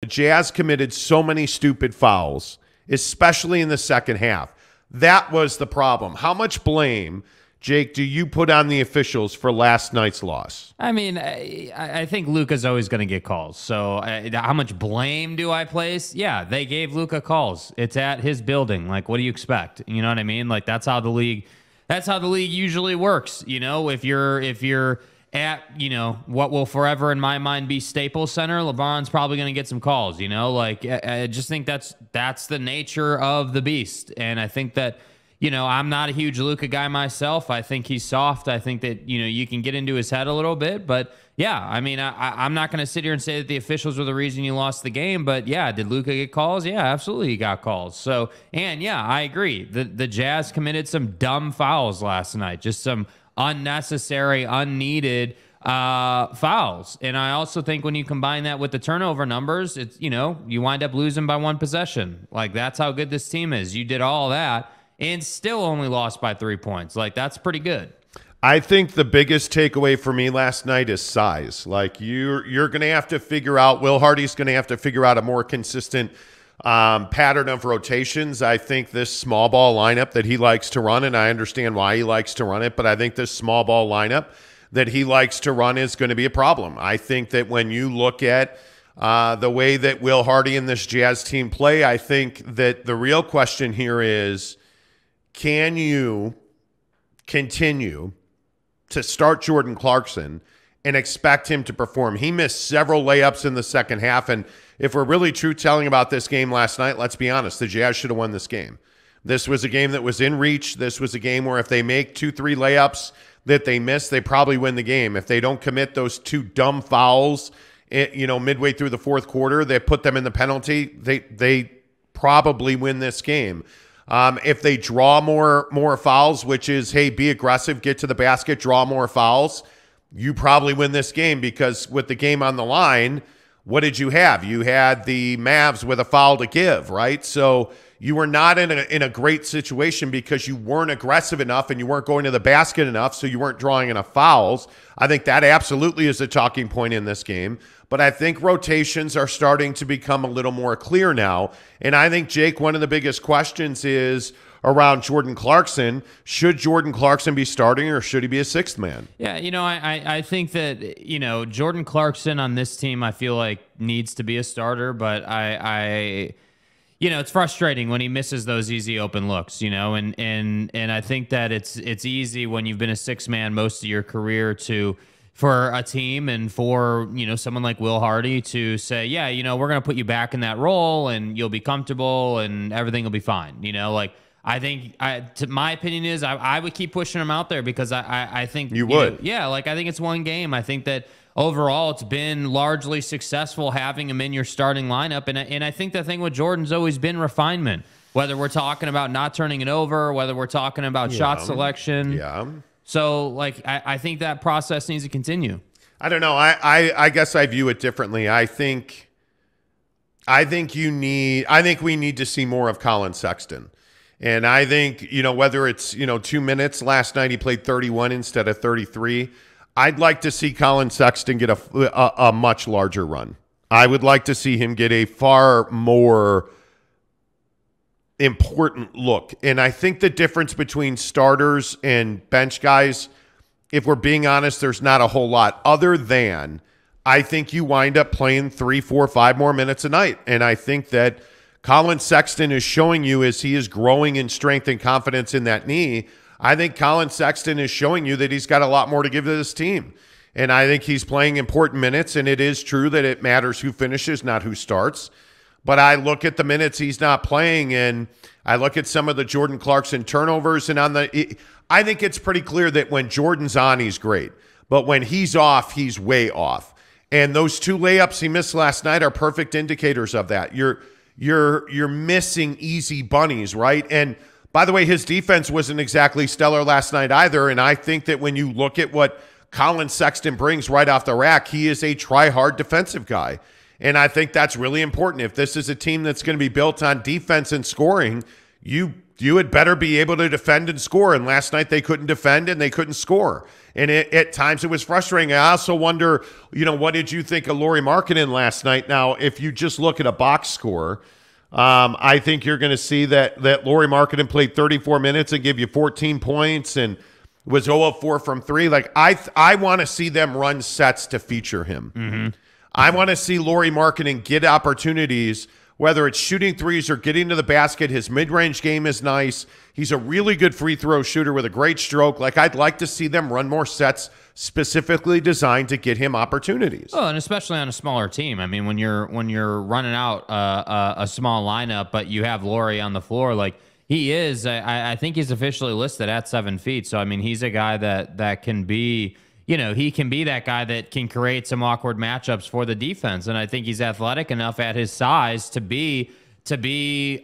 Jazz committed so many stupid fouls, especially in the second half. That was the problem. How much blame, Jake, do you put on the officials for last night's loss? I mean, I think Luka's always going to get calls. So how much blame do I place? Yeah, they gave Luka calls. It's at his building. Like, what do you expect? You know what I mean? Like, that's how the league usually works. You know, if you're at, you know, what will forever in my mind be Staples Center, LeBron's probably going to get some calls, you know, like I just think that's the nature of the beast. And I think that, you know, I'm not a huge Luka guy myself. I think he's soft. I think that, you know, you can get into his head a little bit, but yeah, I mean, I'm not going to sit here and say that the officials were the reason you lost the game, but yeah, did Luka get calls? Yeah, absolutely he got calls. So, and yeah, I agree. The Jazz committed some dumb fouls last night, just some unnecessary, unneeded fouls. And I also think when you combine that with the turnover numbers, it's, you know, you wind up losing by one possession. Like, that's how good this team is. You did all that and still only lost by 3 points. Like, that's pretty good. I think the biggest takeaway for me last night is size. Like, you're going to have to figure out, Will Hardy's going to have to figure out a more consistent pattern of rotations. I think this small ball lineup that he likes to run, and I understand why he likes to run it, but I think this small ball lineup that he likes to run is going to be a problem. I think that when you look at the way that Will Hardy and this Jazz team play, I think that the real question here is, can you continue to start Jordan Clarkson and expect him to perform? He missed several layups in the second half, and if we're really truth-telling about this game last night, let's be honest, the Jazz should have won this game. This was a game that was in reach. This was a game where if they make 2-3 layups that they miss, they probably win the game. If they don't commit those two dumb fouls, you know, midway through the fourth quarter, they put them in the penalty, they probably win this game. If they draw more fouls, which is, hey, be aggressive, get to the basket, draw more fouls, you probably win this game, because with the game on the line, what did you have? You had the Mavs with a foul to give, right? So you were not in a great situation because you weren't aggressive enough and you weren't going to the basket enough, so you weren't drawing enough fouls. I think that absolutely is a talking point in this game. But I think rotations are starting to become a little more clear now. And I think, Jake, one of the biggest questions is around Jordan Clarkson. Should Jordan Clarkson be starting, or should he be a sixth man? Yeah, you know, I think that, you know, Jordan Clarkson on this team, I feel like needs to be a starter, but I you know, it's frustrating when he misses those easy open looks, you know, and I think that it's easy when you've been a sixth man most of your career for a team and for, you know, someone like Will Hardy to say, yeah, you know, we're going to put you back in that role and you'll be comfortable and everything will be fine. You know, like, I think, my opinion is I would keep pushing him out there, because I think you would. Know, yeah, like, I think it's one game. I think that overall it's been largely successful having him in your starting lineup. And I think the thing with Jordan's always been refinement, whether we're talking about not turning it over, whether we're talking about shot selection. Yeah. So, like, I think that process needs to continue. I don't know. I guess I view it differently. I think we need to see more of Colin Sexton. And I think, you know, whether it's, you know, 2 minutes, last night he played 31 instead of 33. I'd like to see Colin Sexton get a much larger run. I would like to see him get a far more important look. And I think the difference between starters and bench guys, if we're being honest, there's not a whole lot, other than I think you wind up playing 3, 4, 5 more minutes a night. And I think that Colin Sexton is showing you, as he is growing in strength and confidence in that knee, I think Colin Sexton is showing you that he's got a lot more to give to this team. And I think he's playing important minutes, and it is true that it matters who finishes, not who starts. But I look at the minutes he's not playing, and I look at some of the Jordan Clarkson turnovers, and I think it's pretty clear that when Jordan's on, he's great. But when he's off, he's way off. And those 2 layups he missed last night are perfect indicators of that. You're missing easy bunnies, right? And by the way, his defense wasn't exactly stellar last night either. And I think that when you look at what Colin Sexton brings right off the rack, he is a try-hard defensive guy. And I think that's really important. If this is a team that's going to be built on defense and scoring, you you had better be able to defend and score. And last night they couldn't defend and they couldn't score. And at times it was frustrating. I also wonder, what did you think of Lauri Markkanen last night? Now, if you just look at a box score, I think you're going to see that Lauri Markkanen played 34 minutes and give you 14 points and was 0 of 4 from 3. Like, I want to see them run sets to feature him. Mm-hmm. I want to see Lauri Markkanen get opportunities, whether it's shooting threes or getting to the basket. His mid-range game is nice. He's a really good free throw shooter with a great stroke. Like, I'd like to see them run more sets specifically designed to get him opportunities. Oh, and especially on a smaller team. I mean, when you're running out a small lineup, but you have Lauri on the floor, like he is, I think he's officially listed at 7 feet. So I mean, he's a guy that can be, he can be that guy that can create some awkward matchups for the defense. And I think he's athletic enough at his size to be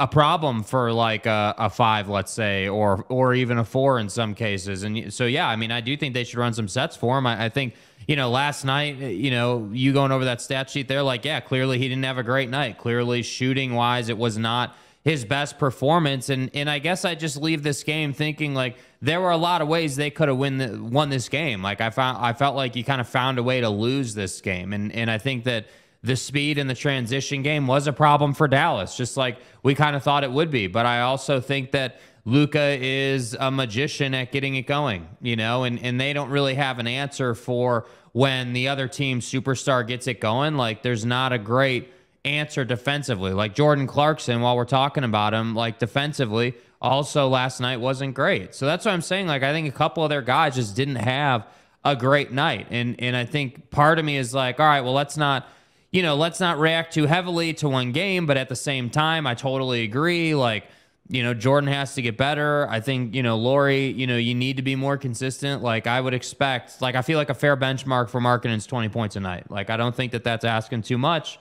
a problem for like a 5, let's say, or even a 4 in some cases. And so, yeah, I mean, I do think they should run some sets for him. I think, last night, you going over that stat sheet there, like, yeah, clearly he didn't have a great night. Clearly shooting wise, it was not his best performance. And I guess I just leave this game thinking like there were a lot of ways they could have won this game. Like I felt like you kind of found a way to lose this game. And I think that the speed in the transition game was a problem for Dallas, just like we kind of thought it would be. But I also think that Luka is a magician at getting it going, and they don't really have an answer for when the other team's superstar gets it going. Like there's not a great answer defensively. Like Jordan Clarkson, while we're talking about him, like defensively, also last night wasn't great. So that's what I'm saying. Like I think a couple of their guys just didn't have a great night. And I think part of me is like, all right, well, let's not react too heavily to one game, but at the same time, I totally agree. Like, Jordan has to get better. I think, Lauri, you need to be more consistent. Like I would expect, like, I feel like a fair benchmark for Markkanen's 20 points a night. Like, I don't think that that's asking too much.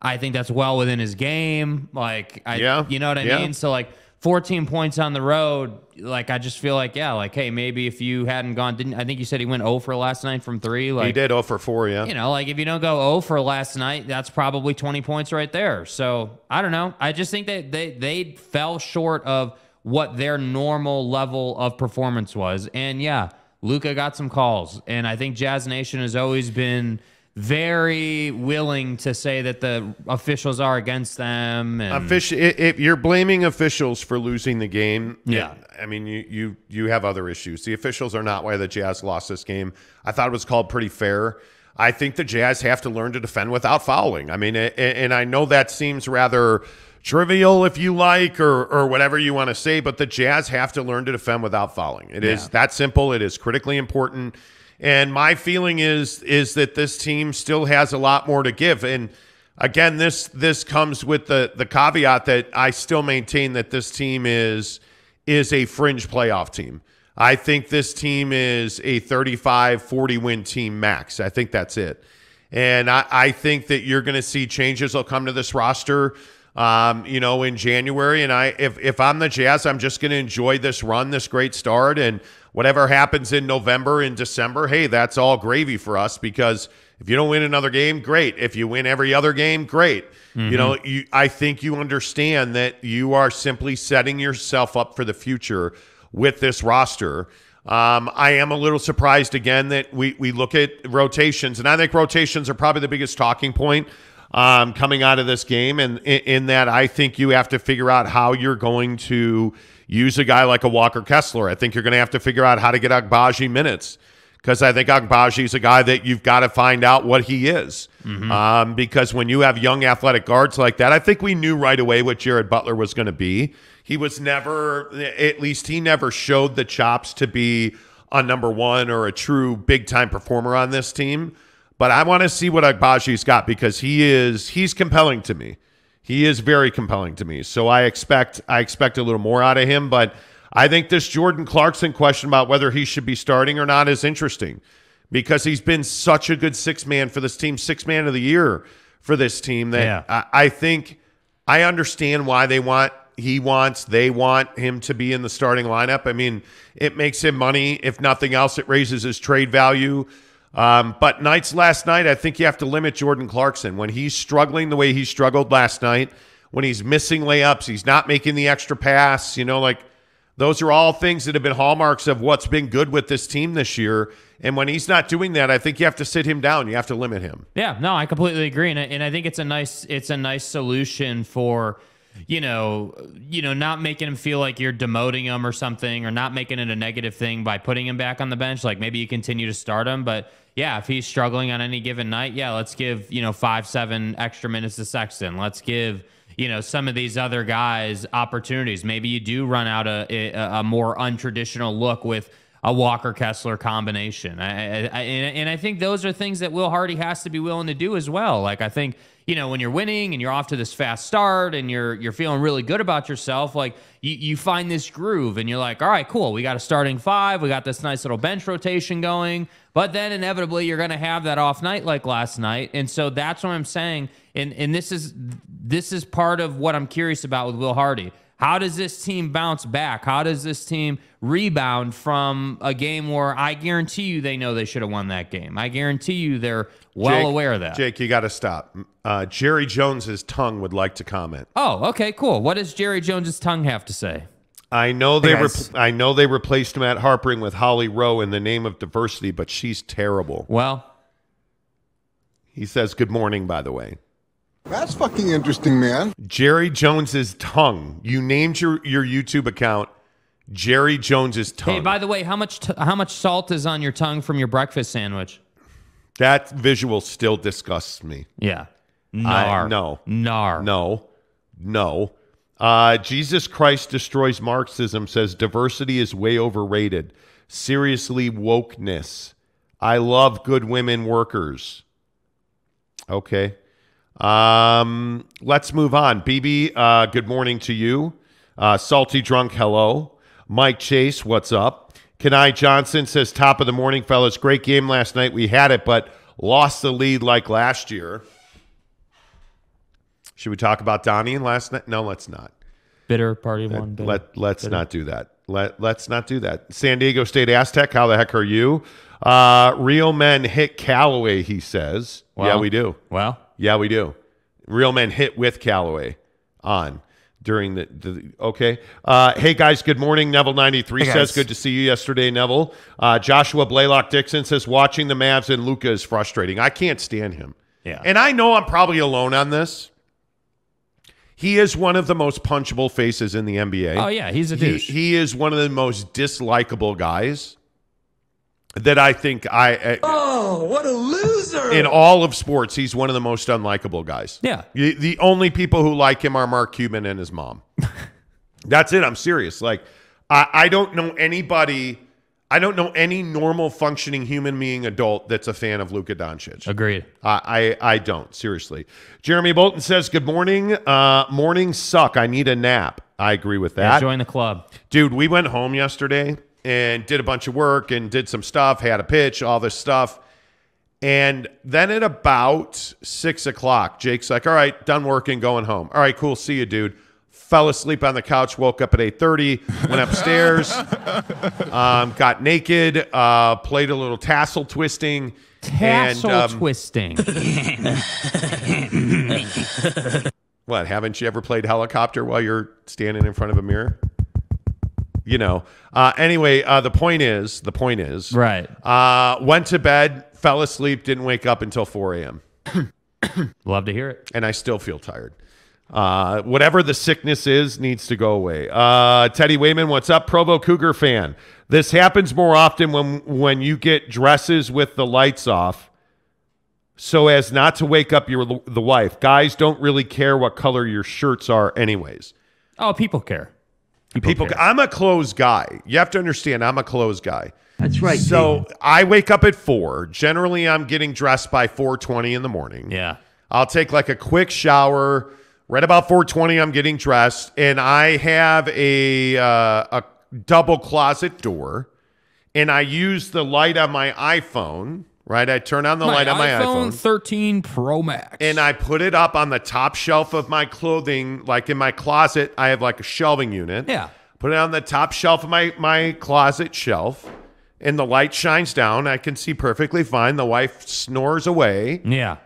I think that's well within his game. Like, you know what I mean? So like 14 points on the road, like I just feel like, hey, maybe if you hadn't gone, I think you said he went 0 for last night from 3. Like, he did 0 for 4, yeah. Like if you don't go 0 for last night, that's probably 20 points right there. So I don't know. I just think that they fell short of what their normal level of performance was. And yeah, Luka got some calls. And I think Jazz Nation has always been very willing to say that the officials are against them. And if you're blaming officials for losing the game, yeah, I mean you have other issues. The officials are not why the Jazz lost this game. I thought it was called pretty fair. I think the Jazz have to learn to defend without fouling. I mean, and I know that seems rather trivial, if you like, or whatever you want to say, but the Jazz have to learn to defend without fouling. It is that simple. It is critically important. And my feeling is that this team still has a lot more to give. And again, this comes with the caveat that I still maintain that this team is a fringe playoff team. I think this team is a 35-40 win team max. I think that's it. And I think that you're going to see changes will come to this roster, in January. And if I'm the Jazz, I'm just going to enjoy this run, this great start, and whatever happens in November and December, hey, that's all gravy for us, because if you don't win another game, great. If you win every other game, great. Mm-hmm. I think you understand that you are simply setting yourself up for the future with this roster. I am a little surprised, again, that we look at rotations, and I think rotations are probably the biggest talking point coming out of this game, and in that I think you have to figure out how you're going to use a guy like a Walker Kessler. I think you're going to have to figure out how to get Agbaji minutes, because I think Agbaji is a guy that you've got to find out what he is. Mm-hmm. Because when you have young athletic guards like that, I think we knew right away what Jared Butler was going to be. He was never, at least he never showed the chops to be a number one or a true big-time performer on this team. But I want to see what Agbaji's got, because he's compelling to me. He is very compelling to me. So I expect a little more out of him. But I think this Jordan Clarkson question about whether he should be starting or not is interesting, because he's been such a good six-man for this team, six-man of the year for this team, that I think I understand why they want him to be in the starting lineup. I mean, it makes him money. If nothing else, it raises his trade value. But last night, I think you have to limit Jordan Clarkson. When he's struggling the way he struggled last night, when he's missing layups, he's not making the extra pass, Those are all things that have been hallmarks of what's been good with this team this year. And when he's not doing that, I think you have to sit him down. You have to limit him. Yeah, no, I completely agree, and I think it's a nice solution for not making him feel like you're demoting him or something, or not making it a negative thing by putting him back on the bench. Like maybe you continue to start him, but yeah, if he's struggling on any given night, yeah, let's give 5-7 extra minutes to Sexton. Let's give some of these other guys opportunities. Maybe you do run out a more untraditional look with a Walker Kessler combination. And I think those are things that Will Hardy has to be willing to do as well. Like I think, when you're winning and you're off to this fast start and you're feeling really good about yourself, like you find this groove and you're like, all right, cool. We got a starting 5. We got this nice little bench rotation going. But then inevitably you're going to have that off night like last night. And so that's what I'm saying. And this is part of what I'm curious about with Will Hardy. How does this team bounce back? How does this team rebound from a game where I guarantee you they know they should have won that game? I guarantee you they're aware of that. Jake, you got to stop. Jerry Jones's tongue would like to comment. Oh, okay, cool. What does Jerry Jones's tongue have to say? I know they replaced Matt Harpering with Holly Rowe in the name of diversity, but she's terrible. Well, he says good morning, by the way. That's fucking interesting, man. Jerry Jones's tongue. You named your YouTube account Jerry Jones's tongue. Hey, by the way, how much salt is on your tongue from your breakfast sandwich? That visual still disgusts me. Yeah. Nar. No. Nar. No. Jesus Christ Destroys Marxism says diversity is way overrated. Seriously, wokeness. I love good women workers. Okay. Let's move on. BB, good morning to you. Salty Drunk, hello. Mike Chase, what's up? Kenai Johnson says, top of the morning, fellas. Great game last night. We had it, but lost the lead like last year. Should we talk about Donnie and last night? No, let's not. Bitter party one. Let's not do that. Let's not do that. San Diego State Aztec, how the heck are you? Real men hit Callaway, he says. Well, yeah, we do. Well, yeah, we do. Real men hit with Callaway on during the okay. Hey, guys, good morning. Neville93 says, good to see you yesterday, Neville. Joshua Blaylock-Dixon says, watching the Mavs and Luka is frustrating. I can't stand him. Yeah. And I know I'm probably alone on this. He is one of the most punchable faces in the NBA. Oh, yeah, he's a douche. He is one of the most dislikable guys that I think Oh, what a loser! In all of sports, he's one of the most unlikable guys. Yeah. The only people who like him are Mark Cuban and his mom. That's it. I'm serious. Like, I don't know anybody. I don't know any normal functioning human being adult that's a fan of Luka Doncic. Agreed. I don't. Seriously. Jeremy Bolton says, good morning. Mornings suck. I need a nap. I agree with that. Yeah, join the club. Dude, we went home yesterday and did a bunch of work and did some stuff, had a pitch, all this stuff. And then at about 6 o'clock, Jake's like, all right, done working, going home. All right, cool. See you, dude. Fell asleep on the couch, woke up at 8:30, went upstairs, got naked, played a little tassel twisting. Twisting. What, haven't you ever played helicopter while you're standing in front of a mirror? You know. Anyway, the point is, right. Went to bed, fell asleep, didn't wake up until 4 a.m. Love to hear it. And I still feel tired. Whatever the sickness is needs to go away. Teddy Wayman, what's up? Provo Cougar fan. This happens more often when you get dresses with the lights off so as not to wake up the wife. Guys don't really care what color your shirts are anyways. Oh, people care. People care. I'm a clothes guy. You have to understand, I'm a clothes guy. That's right. So I wake up at 4. Generally, I'm getting dressed by 4:20 in the morning. Yeah. I'll take like a quick shower. Right about 4:20, I'm getting dressed, and I have a double closet door, and I use the light on my iPhone, right? I turn on the light on my iPhone. 13 Pro Max. And I put it up on the top shelf of my clothing, like in my closet. I have like a shelving unit. Yeah. Put it on the top shelf of my closet shelf, and the light shines down. I can see perfectly fine. The wife snores away. Yeah.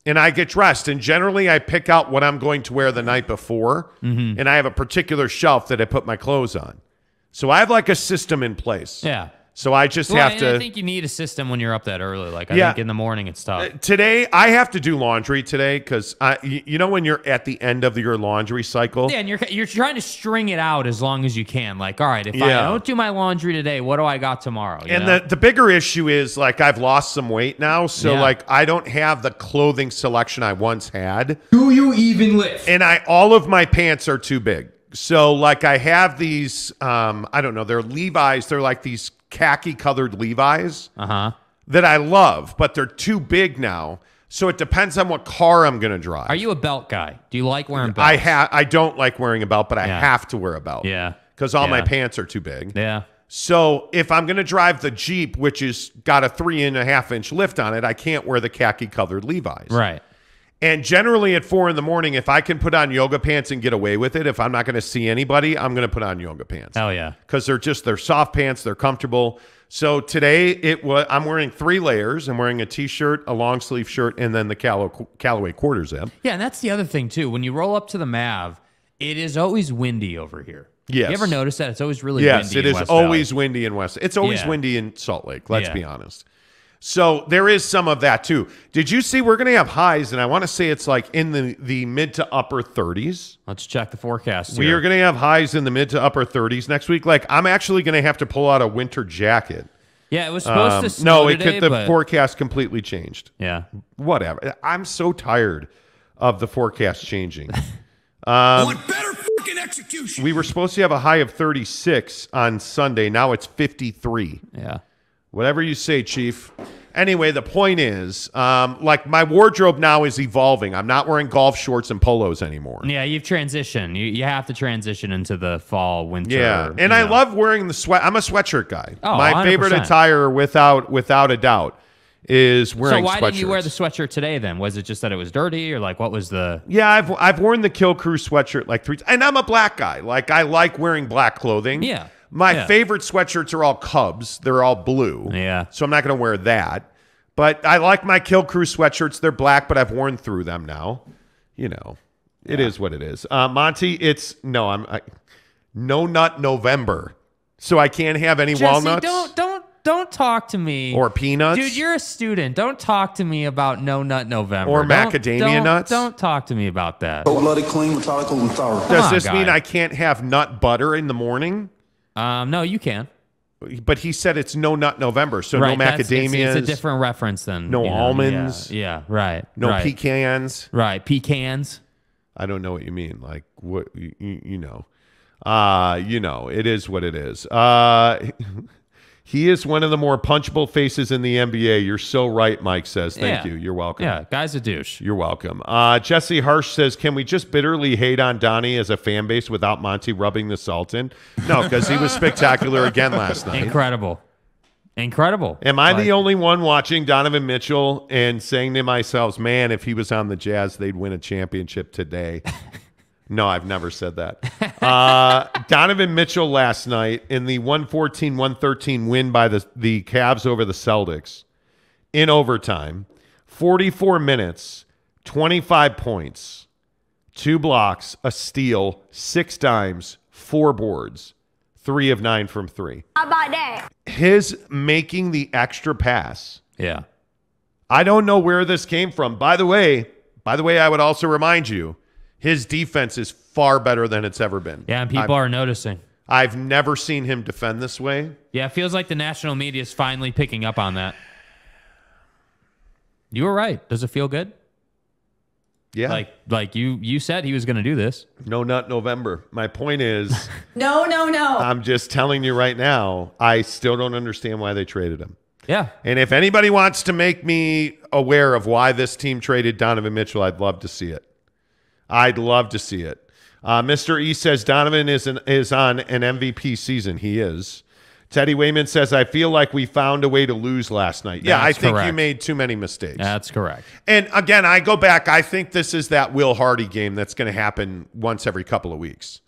And I get dressed, and generally I pick out what I'm going to wear the night before, and I have a particular shelf that I put my clothes on. So I have like a system in place. Yeah. So I just have to. I think you need a system when you're up that early. Like I think in the morning it's tough. Today I have to do laundry today because you know when you're at the end of your laundry cycle. Yeah, and you're trying to string it out as long as you can. Like, all right, if I don't do my laundry today, what do I got tomorrow? And the bigger issue is like I've lost some weight now, so like I don't have the clothing selection I once had. Do you even lift? And all of my pants are too big. So like I have these I don't know, they're Levi's. They're like these khaki colored Levi's that I love, but they're too big now. So it depends on what car I'm going to drive. Are you a belt guy? Do you like wearing belts? I don't like wearing a belt, but I have to wear a belt. Yeah. Because all my pants are too big. Yeah. So if I'm going to drive the Jeep, which is got a 3.5-inch lift on it, I can't wear the khaki colored Levi's. Right. And generally at 4 a.m, if I can put on yoga pants and get away with it, if I'm not going to see anybody, I'm going to put on yoga pants. Hell yeah. Because they're soft pants, they're comfortable. So today I'm wearing 3 layers. I'm wearing a t-shirt, a long sleeve shirt, and then the Callaway quarter zip. Yeah, and that's the other thing too. When you roll up to the Mav, it is always windy over here. Yes. You ever notice that? It's always really windy. Yes, it is West always Valley. windy in West. It's always windy in Salt Lake, let's be honest. So there is some of that too. Did you see we're going to have highs, and I want to say it's like in the mid to upper 30s. Let's check the forecast. We are going to have highs in the mid to upper 30s next week. Like I'm actually going to have to pull out a winter jacket. Yeah, it was supposed to snow today, the forecast completely changed. Yeah. Whatever. I'm so tired of the forecast changing. Want better fucking execution. We were supposed to have a high of 36 on Sunday. Now it's 53. Yeah. Whatever you say, Chief. Anyway, the point is, like my wardrobe now is evolving. I'm not wearing golf shorts and polos anymore. Yeah, you've transitioned. You have to transition into the fall, winter. Yeah, and I love wearing the sweat. I'm a sweatshirt guy. Oh, my 100%. favorite attire, without a doubt, is wearing sweatshirts. So why didn't you wear the sweatshirt today then? Was it just that it was dirty, or like what was the? Yeah, I've worn the Kill Crew sweatshirt like 3 times, and I'm a black guy. Like I like wearing black clothing. Yeah. My favorite sweatshirts are all Cubs. They're all blue. Yeah. So I'm not going to wear that. But I like my Kill Crew sweatshirts. They're black, but I've worn through them now. You know, it is what it is. Monty, it's no nut November, so I can't have any Jesse, walnuts. Don't talk to me. Or peanuts. Dude, you're a student. Don't talk to me about no nut November. Or macadamia nuts. Don't talk to me about that. Cold-blooded, clean, methodical, and thorough. Does this mean I can't have nut butter in the morning? No, you can. But he said it's no nut November, so no macadamias. It's a different reference than no almonds. Yeah, right. No pecans. Right, pecans. I don't know what you mean. Like what you know. It is what it is. He is one of the more punchable faces in the NBA. You're so right, Mike says. Thank you. You're welcome. Yeah, guy's a douche. You're welcome. Jesse Harsh says, can we just bitterly hate on Donnie as a fan base without Monty rubbing the salt in? No, because he was spectacular again last night. Incredible. Am I the only one watching Donovan Mitchell and saying to myself, man, if he was on the Jazz, they'd win a championship today? No, I've never said that. Donovan Mitchell last night in the 114-113 win by the Cavs over the Celtics in overtime, 44 minutes, 25 points, 2 blocks, a steal, 6 dimes, 4 boards, 3 of 9 from 3. How about that? His making the extra pass. Yeah. I don't know where this came from. By the way, I would also remind you, his defense is far better than it's ever been. Yeah, and people are noticing. I've never seen him defend this way. Yeah, it feels like the national media is finally picking up on that. You were right. Does it feel good? Yeah. Like you said he was going to do this. No nut November. My point is... No. I'm just telling you right now, I still don't understand why they traded him. Yeah. And if anybody wants to make me aware of why this team traded Donovan Mitchell, I'd love to see it. I'd love to see it. Mr. E says Donovan is on an MVP season. He is. Teddy Wayman says, I feel like we found a way to lose last night. Yeah, That's I think correct. you made too many mistakes. That's correct. And again, I go back. I think this is that Will Hardy game that's going to happen once every couple of weeks,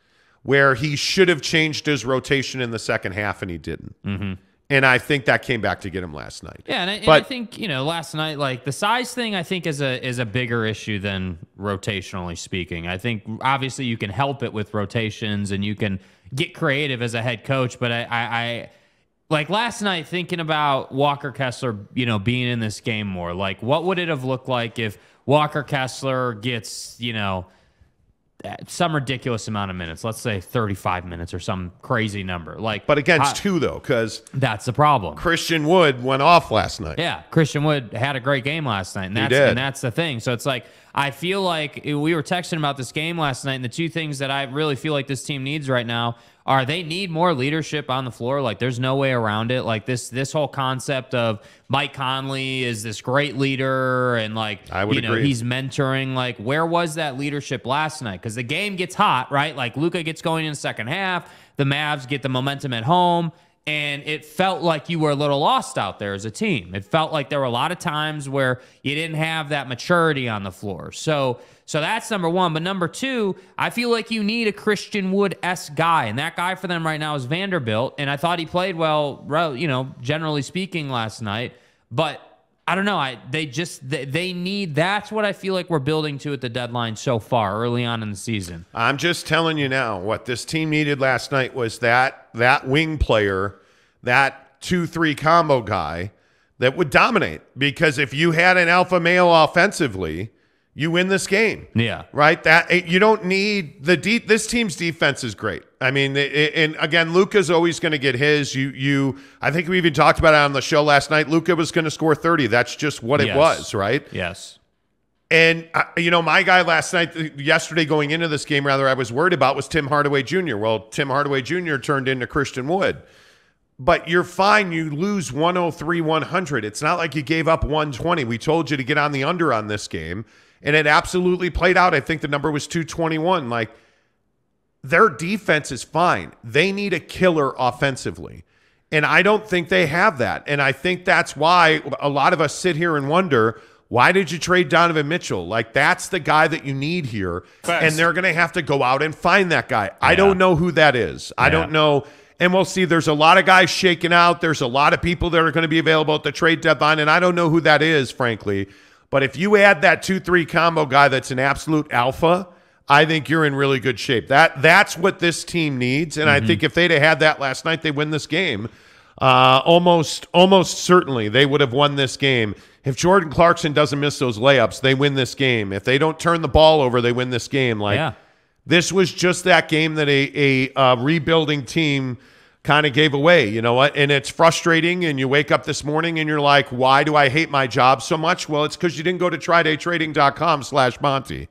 where he should have changed his rotation in the second half and he didn't. And I think that came back to get him last night. Yeah, and I think, last night, like the size thing, I think is a bigger issue than rotationally speaking. I think obviously you can help it with rotations and you can get creative as a head coach, but I like last night thinking about Walker Kessler, being in this game more. Like, what would it have looked like if Walker Kessler gets, some ridiculous amount of minutes, let's say 35 minutes or some crazy number. But against two, though, because that's the problem. Christian Wood went off last night. Yeah, Christian Wood had a great game last night, and that's the thing. So it's like, I feel like we were texting about this game last night, and the two things that I really feel like this team needs right now are they need more leadership on the floor. Like, there's no way around it. Like, this whole concept of Mike Conley is this great leader, and I would agree. He's mentoring. Like, where was that leadership last night? Because the game gets hot, right? Like, Luka gets going in the second half. The Mavs get the momentum at home. And it felt like you were a little lost out there as a team. It felt like there were a lot of times where you didn't have that maturity on the floor. So that's number one. But number two, I feel like you need a Christian Wood-esque guy. And that guy for them right now is Vanderbilt. And I thought he played well, generally speaking last night. But I don't know. They need. That's what I feel like we're building to at the deadline so far, early on in the season. I'm just telling you now, what this team needed last night was that wing player, that 2-3 combo guy that would dominate. Because if you had an alpha male offensively, you win this game. Yeah. Right? That you don't need this team's defense is great. I mean, and again, Luka's always going to get his. I think we even talked about it on the show last night. Luka was going to score 30. That's just what it was, right? Yes. And my guy last night, yesterday going into this game, rather, I was worried about was Tim Hardaway Jr. Well, Tim Hardaway Jr. turned into Christian Wood. But you're fine. You lose 103-100. It's not like you gave up 120. We told you to get on the under on this game. And it absolutely played out. I think the number was 221. Like, their defense is fine. They need a killer offensively. And I don't think they have that. And I think that's why a lot of us sit here and wonder, why did you trade Donovan Mitchell? Like, that's the guy that you need here. Facts. And they're going to have to go out and find that guy. I don't know who that is. I don't know. And we'll see. There's a lot of guys shaking out. There's a lot of people that are going to be available at the trade deadline. And I don't know who that is, frankly. But if you add that 2-3 combo guy that's an absolute alpha, I think you're in really good shape. That's what this team needs. And I think if they'd have had that last night, they win this game. Almost certainly they would have won this game. If Jordan Clarkson doesn't miss those layups, they win this game. If they don't turn the ball over, they win this game. This was just that game that a rebuilding team kind of gave away, you know what? And it's frustrating, and you wake up this morning and you're like, why do I hate my job so much? Well, it's because you didn't go to trydaytrading.com/Monty.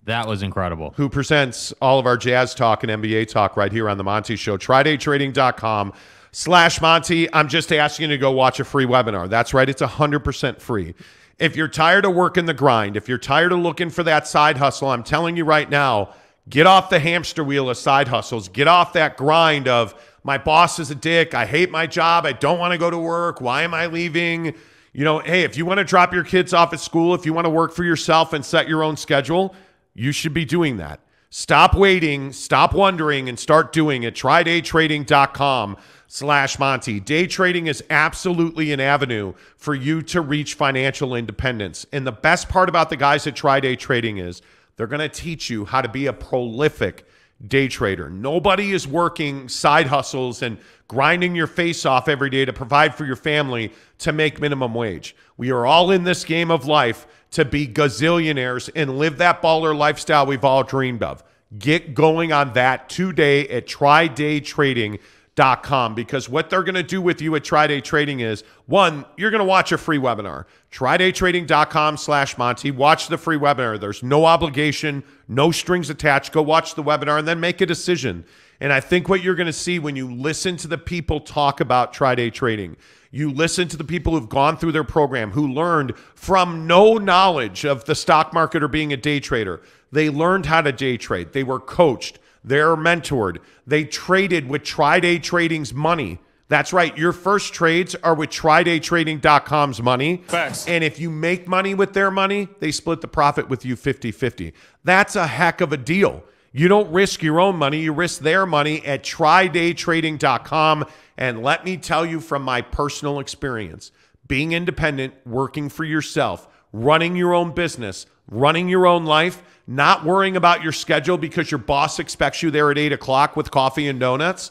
That was incredible. Who presents all of our Jazz talk and NBA talk right here on the Monty Show. trydaytrading.com/Monty. I'm just asking you to go watch a free webinar. That's right. It's 100% free. If you're tired of working the grind, if you're tired of looking for that side hustle, I'm telling you right now, get off the hamster wheel of side hustles. Get off that grind of, my boss is a dick. I hate my job. I don't want to go to work. Why am I leaving? Hey, if you want to drop your kids off at school, if you want to work for yourself and set your own schedule, you should be doing that. Stop waiting, stop wondering, and start doing it. trydaytrading.com/Monty. Day trading is absolutely an avenue for you to reach financial independence. And the best part about the guys at Try Day Trading is they're going to teach you how to be a prolific day trader. Nobody is working side hustles and grinding your face off every day to provide for your family to make minimum wage. We are all in this game of life to be gazillionaires and live that baller lifestyle we've all dreamed of. Get going on that today at trydaytrading.com, because what they're going to do with you at Try Day Trading is, one, you're going to watch a free webinar. trydaytrading.com/Monty. Watch the free webinar. There's no obligation, no strings attached. Go watch the webinar and then make a decision. And I think what you're going to see when you listen to the people talk about Try Day Trading, you listen to the people who've gone through their program, who learned from no knowledge of the stock market or being a day trader. They learned how to day trade. They were coached. They're mentored. They traded with Try Day Trading's money. That's right. Your first trades are with trydaytrading.com's money. Facts. And if you make money with their money, they split the profit with you 50-50. That's a heck of a deal. You don't risk your own money. You risk their money at trydaytrading.com. And let me tell you from my personal experience, being independent, working for yourself, running your own business, running your own life, not worrying about your schedule because your boss expects you there at 8 o'clock with coffee and donuts.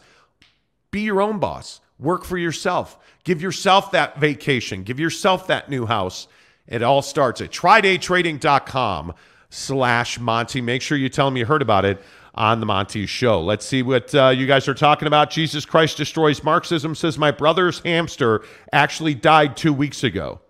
Be your own boss. Work for yourself. Give yourself that vacation. Give yourself that new house. It all starts at trydaytrading.com/Monty. Make sure you tell them you heard about it on the Monty Show. Let's see what you guys are talking about. Jesus Christ Destroys Marxism says, my brother's hamster actually died 2 weeks ago.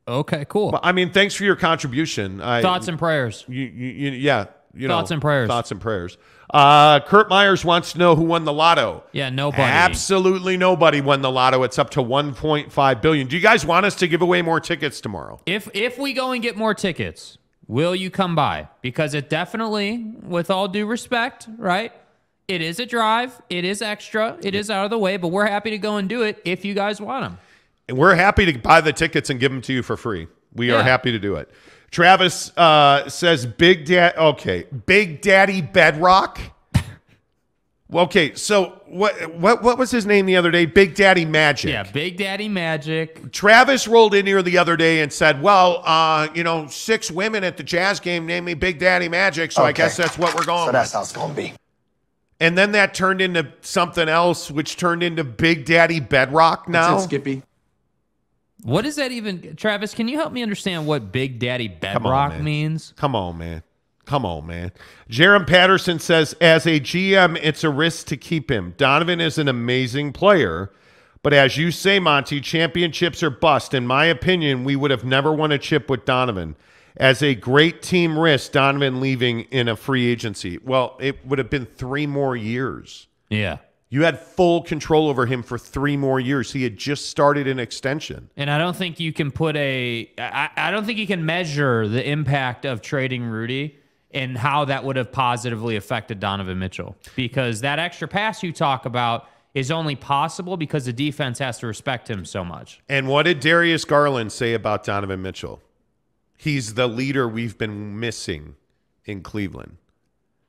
Okay, cool. Well, I mean, thanks for your contribution. Thoughts and prayers. Thoughts and prayers. Thoughts and prayers. Kurt Myers wants to know who won the lotto. Yeah, nobody. Absolutely nobody won the lotto. It's up to $1.5 billion. Do you guys want us to give away more tickets tomorrow? If we go and get more tickets, will you come by? Because it definitely, with all due respect, right? It is a drive. It is extra. It is out of the way, but we're happy to go and do it if you guys want them. And we're happy to buy the tickets and give them to you for free. We are happy to do it. Travis says, Big Daddy Bedrock. Okay, so what was his name the other day? Big Daddy Magic. Yeah, Big Daddy Magic. Travis rolled in here the other day and said, well, 6 women at the Jazz game named me Big Daddy Magic, so I guess that's what we're going with. So that's how it's going to be. And then that turned into something else, which turned into Big Daddy Bedrock now. That's it, Skippy. What is that even? Travis, can you help me understand what Big Daddy Bedrock means? Come on, man. Jaron Patterson says, as a GM, it's a risk to keep him. Donovan is an amazing player, but as you say, Monty, championships are bust. In my opinion, we would have never won a chip with Donovan. As a great team risk, Donovan leaving in a free agency. Well, it would have been 3 more years. Yeah. You had full control over him for 3 more years. He had just started an extension. And I don't think you can I don't think you can measure the impact of trading Rudy and how that would have positively affected Donovan Mitchell. Because that extra pass you talk about is only possible because the defense has to respect him so much. And what did Darius Garland say about Donovan Mitchell? He's the leader we've been missing in Cleveland.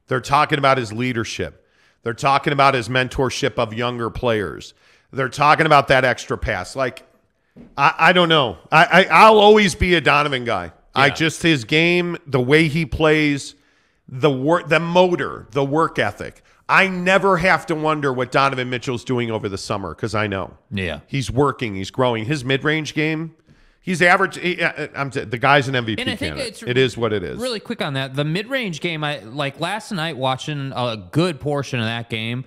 They're talking about his leadership. They're talking about his mentorship of younger players. They're talking about that extra pass. Like, I don't know. I'll always be a Donovan guy. Yeah. His game, the way he plays, the motor, the work ethic. I never have to wonder what Donovan Mitchell's doing over the summer because I know. Yeah. He's working. He's growing. His mid-range game, he's average. The guy's an MVP candidate. It is what it is. Really quick on that. The mid-range game, like last night watching a good portion of that game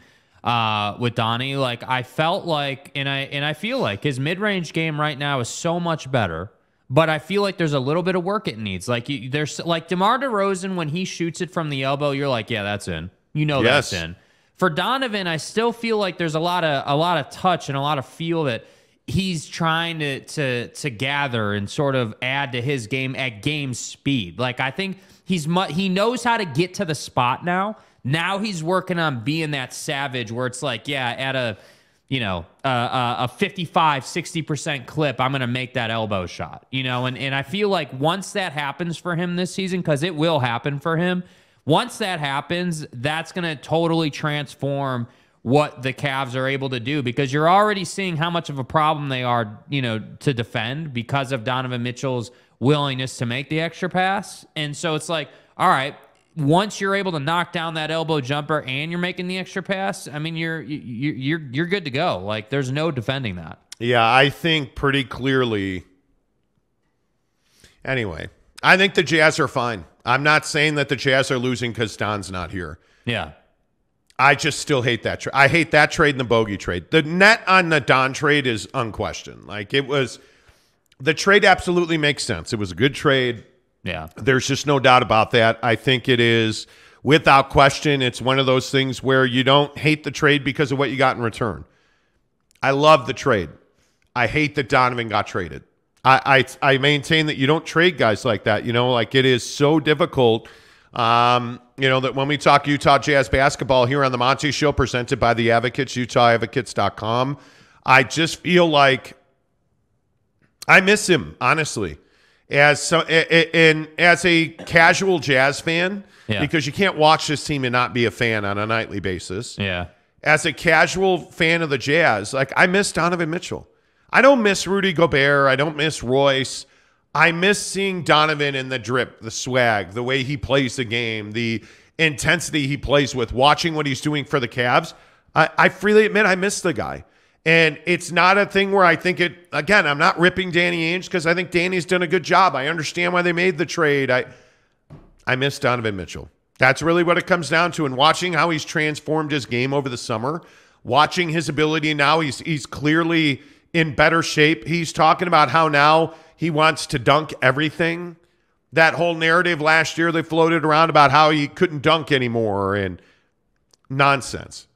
with Donnie, like I felt like, and I feel like his mid-range game right now is so much better. But I feel like there's a little bit of work it needs. Like there's like DeMar DeRozan, when he shoots it from the elbow, you're like, yeah, that's in. That's in. For Donovan, I still feel like there's a lot of touch and a lot of feel that he's trying to gather and sort of add to his game at game speed. Like I think he knows how to get to the spot now. Now he's working on being that savage where it's like, yeah, at a 55, 60% clip, I'm going to make that elbow shot, and I feel like once that happens for him this season, because it will happen for him, once that happens, that's going to totally transform what the Cavs are able to do, because you're already seeing how much of a problem they are, to defend because of Donovan Mitchell's willingness to make the extra pass. And so it's like, all right, once you're able to knock down that elbow jumper and you're making the extra pass, I mean, you're good to go. Like there's no defending that. Yeah, I think pretty clearly. Anyway, I think the Jazz are fine. I'm not saying that the Jazz are losing because Don's not here. Yeah. I just still hate that trade. I hate that trade and the bogey trade. The net on the Don trade is unquestioned. Like the trade absolutely makes sense. It was a good trade. Yeah. There's just no doubt about that. I think it is, without question, it's one of those things where you don't hate the trade because of what you got in return. I love the trade. I hate that Donovan got traded. I maintain that you don't trade guys like that. Like it is so difficult. That when we talk Utah Jazz basketball here on the Monty Show, presented by the Advocates, UtahAdvocates.com, I just feel like I miss him, honestly. as a casual Jazz fan, because you can't watch this team and not be a fan on a nightly basis. Yeah. As a casual fan of the Jazz, like, I miss Donovan Mitchell. I don't miss Rudy Gobert. I don't miss Royce. I miss seeing Donovan in the drip, the swag, the way he plays the game, the intensity he plays with, watching what he's doing for the Cavs. I freely admit I miss the guy. And it's not a thing where I think it, again, I'm not ripping Danny Ainge because I think Danny's done a good job. I understand why they made the trade. I miss Donovan Mitchell. That's really what it comes down to. And watching how he's transformed his game over the summer, watching his ability now, he's clearly in better shape. He's talking about how now he wants to dunk everything. That whole narrative last year they floated around about how he couldn't dunk anymore, and nonsense.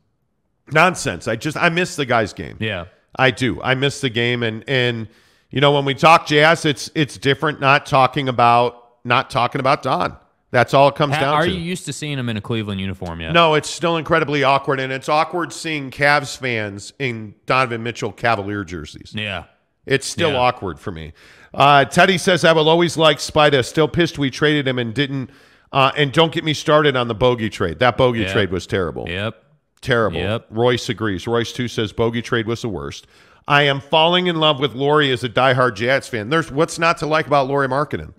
Nonsense. I miss the guy's game. Yeah. I do. I miss the game. And you know, when we talk Jazz, it's different not talking about Don. That's all it comes down to. Are you used to seeing him in a Cleveland uniform yet? No, it's still incredibly awkward, and it's awkward seeing Cavs fans in Donovan Mitchell Cavalier jerseys. Yeah. It's still awkward for me. Teddy says, I will always like Spida. Still pissed we traded him and didn't. And don't get me started on the Bogey trade. That Bogey trade was terrible. Yep. Terrible. Yep. Royce agrees. Royce, too, says Bogey trade was the worst. I am falling in love with Lauri as a diehard Jazz fan. There's what's not to like about Lauri Markkanen.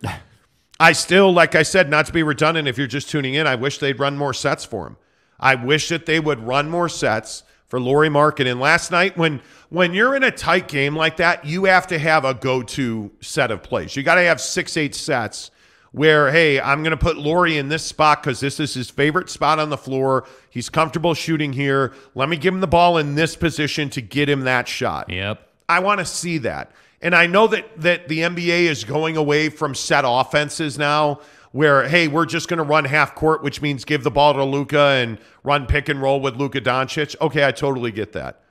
I still, like I said, not to be redundant, if you're just tuning in, I wish they'd run more sets for him. I wish that they would run more sets for Lauri Markkanen. Last night, when you're in a tight game like that, you have to have a go-to set of plays. You got to have 6-8 sets where, hey, I'm going to put Lauri in this spot because this is his favorite spot on the floor. He's comfortable shooting here. Let me give him the ball in this position to get him that shot. Yep. I want to see that. And I know that the NBA is going away from set offenses now where, hey, we're just going to run half court, which means give the ball to Luka and run pick and roll with Luka Doncic. Okay, I totally get that.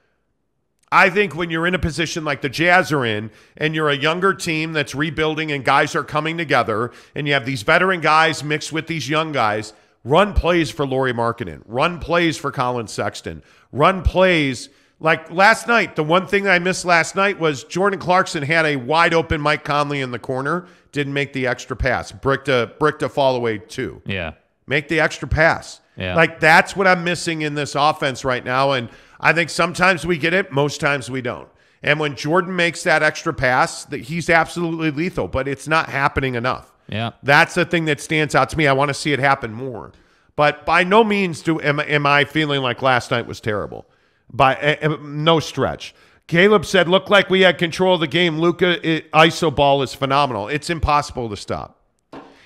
I think when you're in a position like the Jazz are in and you're a younger team that's rebuilding and guys are coming together and you have these veteran guys mixed with these young guys, run plays for Lauri Markkanen, run plays for Colin Sexton, run plays. Like last night, the one thing that I missed last night was Jordan Clarkson had a wide open Mike Conley in the corner, didn't make the extra pass, bricked a fall away too. Yeah. Make the extra pass. Yeah. Like that's what I'm missing in this offense right now. And I think sometimes we get it, most times we don't. And when Jordan makes that extra pass, he's absolutely lethal, but it's not happening enough. Yeah. That's the thing that stands out to me. I want to see it happen more. But by no means am I feeling like last night was terrible. By no stretch. Caleb said, looked like we had control of the game. Luka iso ball is phenomenal. It's impossible to stop.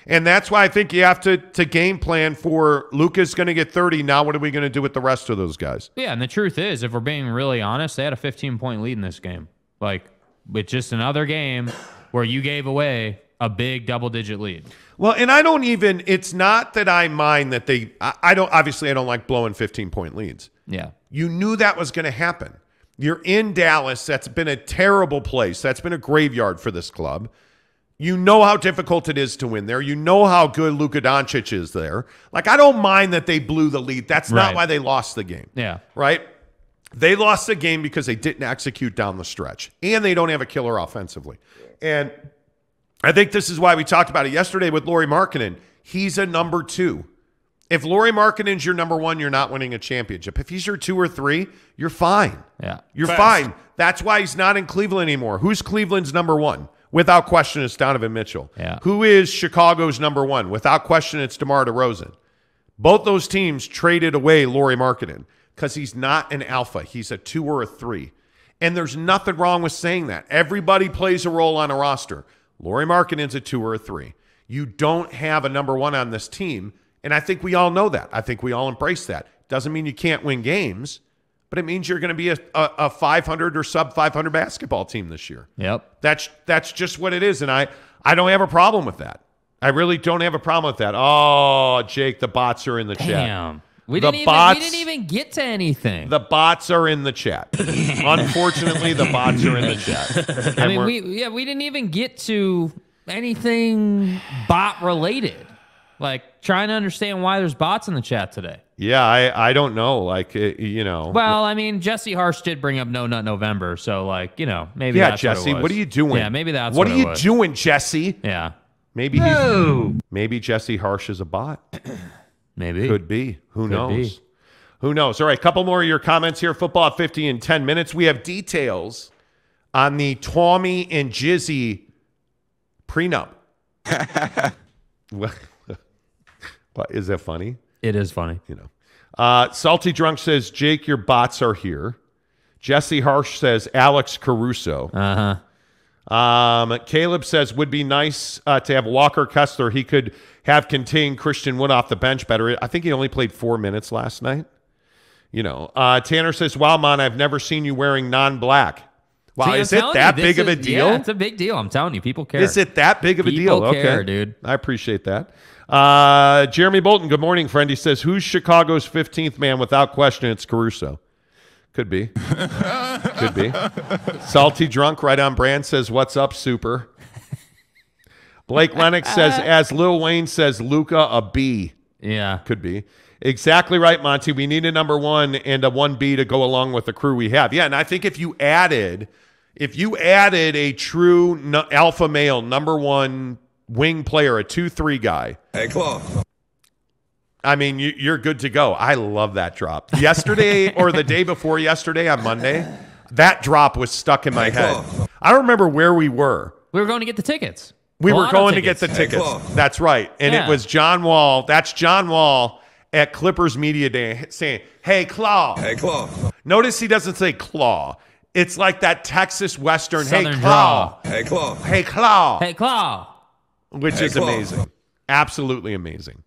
And that's why I think you have to game plan for Luka's going to get 30. Now what are we going to do with the rest of those guys? Yeah, and the truth is, if we're being really honest, they had a 15-point lead in this game. Like, with just another game where you gave away a big double-digit lead. Well, and I don't even, it's not that I mind that I don't like blowing 15-point leads. Yeah. You knew that was going to happen. You're in Dallas. That's been a terrible place. That's been a graveyard for this club. You know how difficult it is to win there. You know how good Luka Doncic is there. Like, I don't mind that they blew the lead. That's not why they lost the game. Yeah. Right? They lost the game because they didn't execute down the stretch. And they don't have a killer offensively. And I think this is why we talked about it yesterday with Lauri Markkanen. He's a number 2. If Lauri Markkanen's your number 1, you're not winning a championship. If he's your 2 or 3, you're fine. Yeah. You're fine. That's why he's not in Cleveland anymore. Who's Cleveland's number 1? Without question, it's Donovan Mitchell. Yeah. Who is Chicago's number 1? Without question, it's DeMar DeRozan. Both those teams traded away Lauri Markkanen because he's not an alpha. He's a 2 or a 3. And there's nothing wrong with saying that. Everybody plays a role on a roster. Lauri Markkanen's a 2 or a 3. You don't have a number 1 on this team, and I think we all know that. I think we all embrace that. Doesn't mean you can't win games, but it means you're going to be a 500 or sub-500 basketball team this year. Yep. That's just what it is, and I don't have a problem with that. I really don't have a problem with that. Oh, Jake, the bots are in the chat. Damn. We didn't even get to anything. The bots are in the chat. Unfortunately, the bots are in the chat. I mean, we didn't even get to anything bot related. Like, trying to understand why there's bots in the chat today. Yeah, I don't know. Like, you know. Well, I mean, Jesse Harsh did bring up No Nut November, so, like, you know, maybe yeah, that's Jesse, what it was. What are you doing? Yeah, maybe that's what it are you was. doing, Jesse? Yeah. Maybe Jesse Harsh is a bot. Maybe. Could be. Who knows? Who knows? All right, couple more of your comments here. Football at 50 in 10 minutes. We have details on the Tommy and Jizzy prenup. What is that funny? It is funny. Salty Drunk says, Jake, your bots are here. Jesse Harsh says, Alex Caruso. Caleb says, would be nice to have Walker Kessler. He could have contained Christian Wood off the bench better. I think he only played 4 minutes last night. Tanner says, wow, Mon, I've never seen you wearing non-black. Wow, is it that big of a deal? Yeah, it's a big deal. I'm telling you, people care. Is it that big of a deal? People care, okay, dude. I appreciate that. Jeremy Bolton, good morning, friend. He says, who's Chicago's 15th man? Without question, it's Caruso. Could be. Could be. Salty Drunk, right on brand, says, what's up, super? Blake Lennox says, as Lil Wayne says, Luka, a B. Yeah. Could be. Exactly right, Monty. We need a number 1 and a 1B to go along with the crew we have. Yeah, and I think if you added a true alpha male number 1 wing player, a 2-3 guy. Hey, Claw. I mean, you're good to go. I love that drop. Yesterday or the day before yesterday on Monday, that drop was stuck in my head. I don't remember where we were. We were going to get the tickets. We were going to get the tickets. That's right. And it was John Wall. That's John Wall at Clippers Media Day saying, hey, Claw. Hey, Claw. Notice he doesn't say Claw. It's like that Texas Western, Southern hey, Claw. draw. Hey, Claw. Hey, Claw. Hey, Claw. Which is Claw. amazing. Absolutely amazing.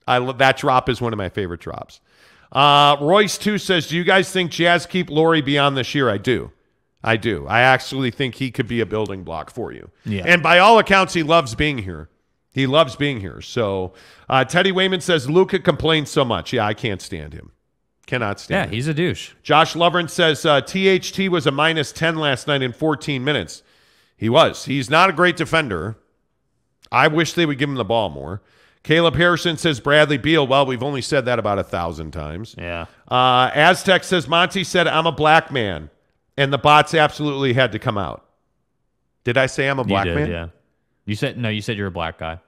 That drop is one of my favorite drops. Royce, too, says, do you guys think Jazz keep Lauri beyond this year? I do. I actually think he could be a building block for you. Yeah. And by all accounts, he loves being here. He loves being here. So Teddy Wayman says, Luka complains so much. Yeah, I can't stand him. Cannot stand him. Yeah, he's a douche. Josh Lovren says, THT was a -10 last night in 14 minutes. He was. He's not a great defender. I wish they would give him the ball more. Caleb Harrison says Bradley Beal. Well, we've only said that about 1,000 times. Yeah. Aztec says Monty said, I'm a black man. And the bots absolutely had to come out. Did I say I'm a black man? Yeah. You said you're a black guy.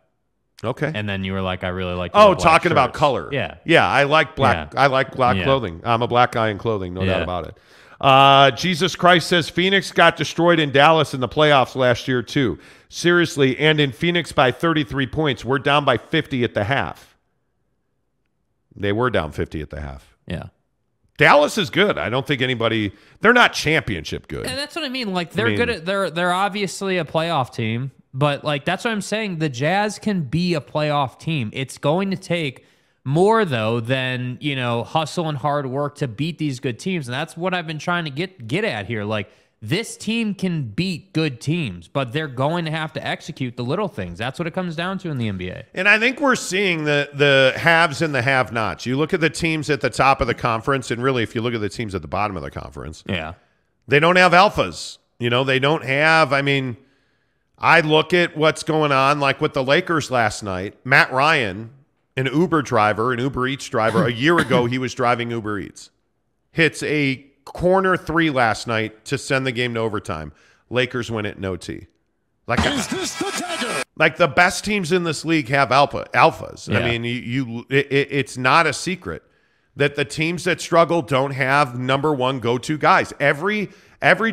Okay. And then you were like, I really like talking about color. Yeah. Yeah, I like black. Yeah. I like black clothing. I'm a black guy in clothing, no doubt about it. Jesus Christ says Phoenix got destroyed in Dallas in the playoffs last year too. Seriously, and in Phoenix by 33 points. We're down by 50 at the half. They were down 50 at the half. Yeah. Dallas is good. I don't think they're not championship good. And that's what I mean. Like they're obviously a playoff team, but like that's what I'm saying. The Jazz can be a playoff team. It's going to take more though than, hustle and hard work to beat these good teams. And that's what I've been trying to get at here. Like this team can beat good teams, but they're going to have to execute the little things. That's what it comes down to in the NBA. And I think we're seeing the haves and the have-nots. You look at the teams at the top of the conference, and really if you look at the teams at the bottom of the conference, they don't have alphas. They don't have, I look at what's going on, like with the Lakers last night. Matt Ryan, an Uber Eats driver, a year ago he was driving Uber Eats, hits a corner 3 last night to send the game to overtime. Lakers win it in OT. Like the best teams in this league have alphas. Yeah. It's not a secret that the teams that struggle don't have number 1 go-to guys. Every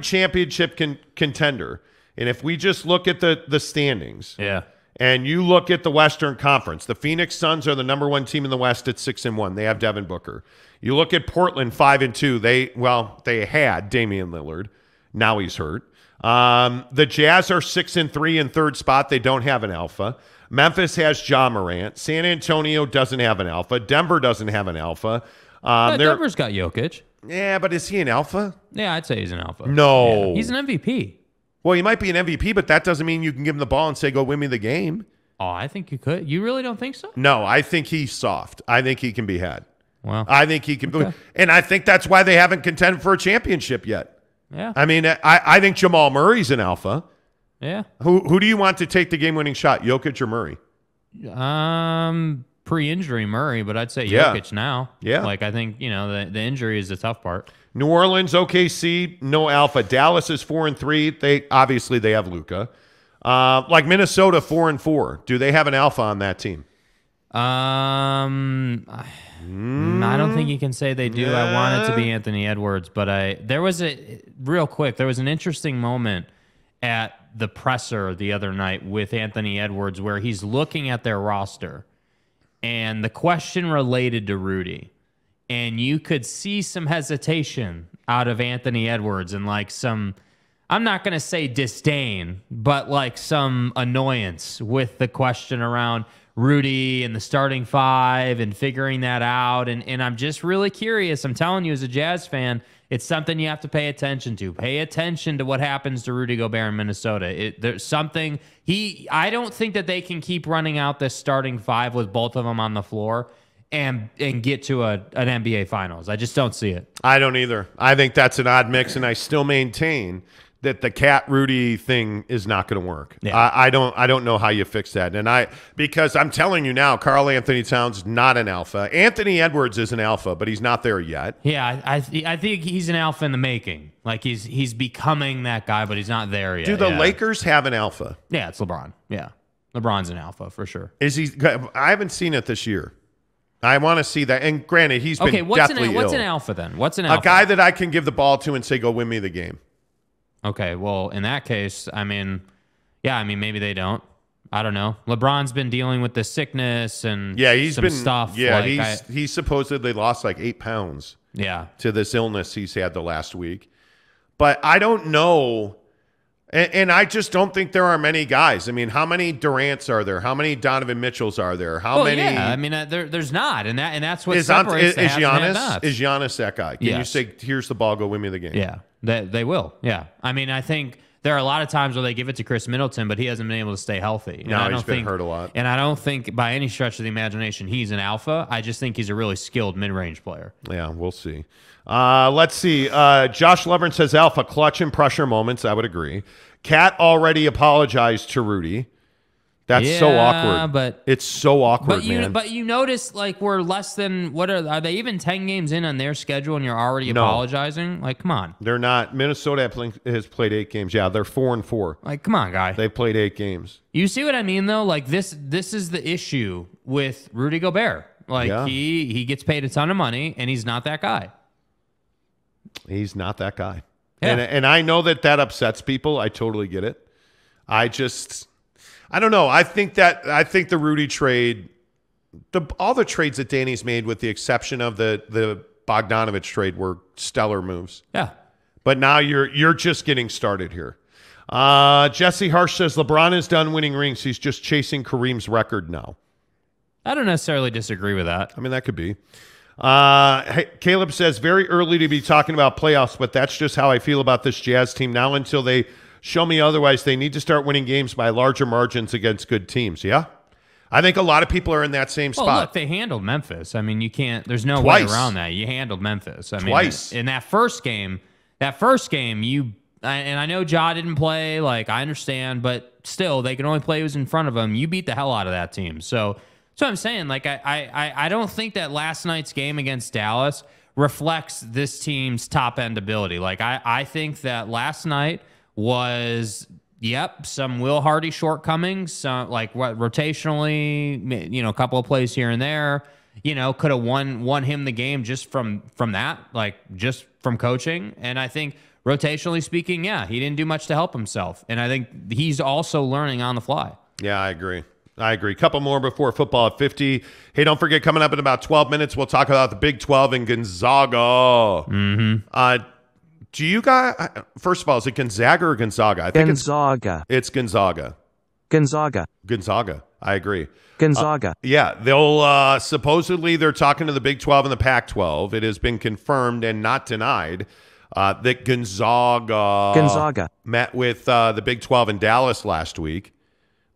championship contender, and if we just look at the standings, and you look at the Western Conference, the Phoenix Suns are the number 1 team in the West at 6-1. They have Devin Booker. You look at Portland 5-2. They had Damian Lillard. Now he's hurt. The Jazz are 6-3 in third spot. They don't have an alpha. Memphis has Ja Morant. San Antonio doesn't have an alpha. Denver doesn't have an alpha. Denver's got Jokic. Yeah, but is he an alpha? Yeah, I'd say he's an alpha. No. Yeah. He's an MVP. Well, he might be an MVP, but that doesn't mean you can give him the ball and say, go win me the game. Oh, I think you could. You really don't think so? No, I think he's soft. I think he can be had. Well, I think he can. Okay. And I think that's why they haven't contended for a championship yet. Yeah. I think Jamal Murray's an alpha. Yeah. Who do you want to take the game-winning shot, Jokic or Murray? Pre-injury Murray, but I'd say Jokic now. Yeah. Like I think, the injury is the tough part. New Orleans, OKC, no alpha. Dallas is 4-3. They have Luka. Like Minnesota 4-4. Do they have an alpha on that team? I don't think you can say they do. I want it to be Anthony Edwards, but there was an interesting moment at the presser the other night with Anthony Edwards where he's looking at their roster and the question related to Rudy, and you could see some hesitation out of Anthony Edwards and like some, I'm not going to say disdain, but like some annoyance with the question around Rudy and the starting five and figuring that out. And I'm just really curious. I'm telling you, as a Jazz fan, it's something you have to pay attention to. Pay attention to what happens to Rudy Gobert in Minnesota. There's something I don't think that they can keep running out this starting five with both of them on the floor and get to an NBA Finals. I just don't see it. I don't either. I think that's an odd mix, and I still maintain that the Cat Rudy thing is not going to work. Yeah. I don't know how you fix that. And because I'm telling you now, Karl Anthony Towns not an alpha. Anthony Edwards is an alpha, but he's not there yet. Yeah, I think he's an alpha in the making. Like he's becoming that guy, but he's not there yet. Do the Lakers have an alpha? Yeah, it's LeBron. Yeah. LeBron's an alpha for sure. Is he? I haven't seen it this year. I want to see that. And granted, he's been deathly ill. What's an alpha then? What's an alpha? A guy that I can give the ball to and say, go win me the game. Okay, well, in that case, maybe they don't. I don't know. LeBron's been dealing with the sickness and he's been stuff. Yeah, he's supposedly lost like 8 pounds. Yeah, to this illness he's had the last week. But I don't know, and I just don't think there are many guys. I mean, how many Durants are there? How many Donovan Mitchells are there? How many? Yeah, I mean, there's not, and that's what separates is Giannis. Is Giannis that guy? Can you say, "Here's the ball, go win me the game"? Yeah. They will, yeah. I mean, I think there are a lot of times where they give it to Chris Middleton, but he hasn't been able to stay healthy. No, he's been hurt a lot. And I don't think by any stretch of the imagination he's an alpha. I just think he's a really skilled mid-range player. Yeah, we'll see. Let's see. Josh Levern says alpha, clutch and pressure moments. I would agree. Cat already apologized to Rudy. That's so awkward. But it's so awkward, man. But you notice, like, we're less than are they even 10 games in on their schedule, and you're already apologizing? Like, come on. They're not. Minnesota has played 8 games. Yeah, they're 4-4. Like, come on, guy. They've played 8 games. You see what I mean, though? Like, this is the issue with Rudy Gobert. Like, he gets paid a ton of money, and he's not that guy. He's not that guy. Yeah. And I know that upsets people. I totally get it. I don't know. I think the Rudy trade, all the trades that Danny's made, with the exception of the Bogdanovich trade, were stellar moves. Yeah. But now you're just getting started here. Jesse Harsh says LeBron is done winning rings. He's just chasing Kareem's record now. I don't necessarily disagree with that. I mean, that could be. Caleb says very early to be talking about playoffs, but that's just how I feel about this Jazz team now until they show me otherwise. They need to start winning games by larger margins against good teams. Yeah, I think a lot of people are in that same spot. Look, they handled Memphis. I mean, you can't. There's no way around that. You handled Memphis. I mean, in that first game, you and I know Ja didn't play. Like, I understand, but still, they can only play who's in front of them. You beat the hell out of that team. So I'm saying, like, I don't think that last night's game against Dallas reflects this team's top end ability. Like, I think that last night was, some Will Hardy shortcomings, some rotationally, a couple of plays here and there, could have won him the game just from that, like just from coaching. And I think rotationally speaking, he didn't do much to help himself. And I think he's also learning on the fly. Yeah, I agree. Couple more before football at 50. Hey, don't forget, coming up in about 12 minutes, we'll talk about the Big 12 and Gonzaga. Mm-hmm. Do you guys, first of all, is it Gonzaga or Gonzaga? I think it's Gonzaga. Gonzaga. I agree. Gonzaga. They'll supposedly they're talking to the Big 12 and the Pac-12. It has been confirmed and not denied that Gonzaga met with the Big 12 in Dallas last week.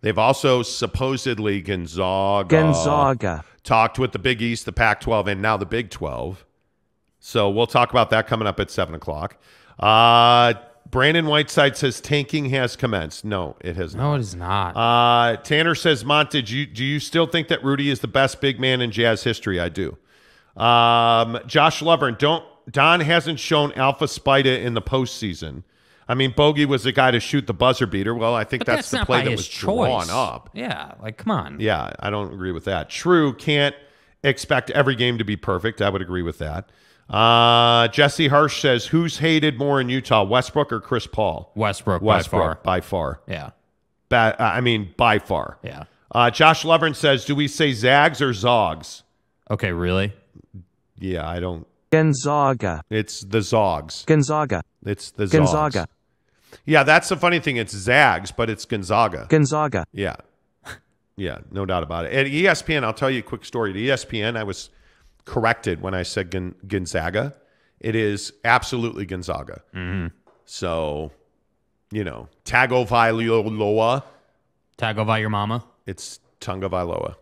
They've also supposedly Gonzaga talked with the Big East, the Pac-12, and now the Big 12. So we'll talk about that coming up at 7 o'clock. Brandon Whiteside says tanking has commenced. No, it has not. No, it is not. Tanner says, Monty, do you still think that Rudy is the best big man in Jazz history? I do. Josh Levern, Don hasn't shown alpha spida in the postseason. I mean, Bogey was the guy to shoot the buzzer beater. Well, I think But that's the not play by that his was choice. drawn up. Yeah, like come on. Yeah, I don't agree with that. True, can't expect every game to be perfect. I would agree with that. Jesse Hirsch says, who's hated more in Utah, Westbrook or Chris Paul? Westbrook by far. Yeah. By far. Yeah. Josh Levern says, do we say Zags or Zogs? Okay, really? Yeah, I don't. Gonzaga. It's the Zogs. Gonzaga. It's the Zogs. Gonzaga. Yeah, that's the funny thing. It's Zags, but it's Gonzaga. Gonzaga. Yeah. Yeah, no doubt about it. At ESPN, I'll tell you a quick story. At ESPN, I was corrected when I said Gonzaga. It is absolutely Gonzaga. Mm-hmm. So, Tagovailoa. Tagovailoa mama. It's Tagovailoa.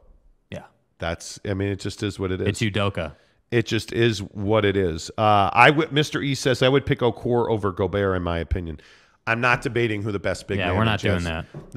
Yeah. It just is what it is. It's Udoka. It just is what it is. Mr. E says, I would pick Okor over Gobert, in my opinion. I'm not debating who the best big man Yeah, we're not Jazz. doing that.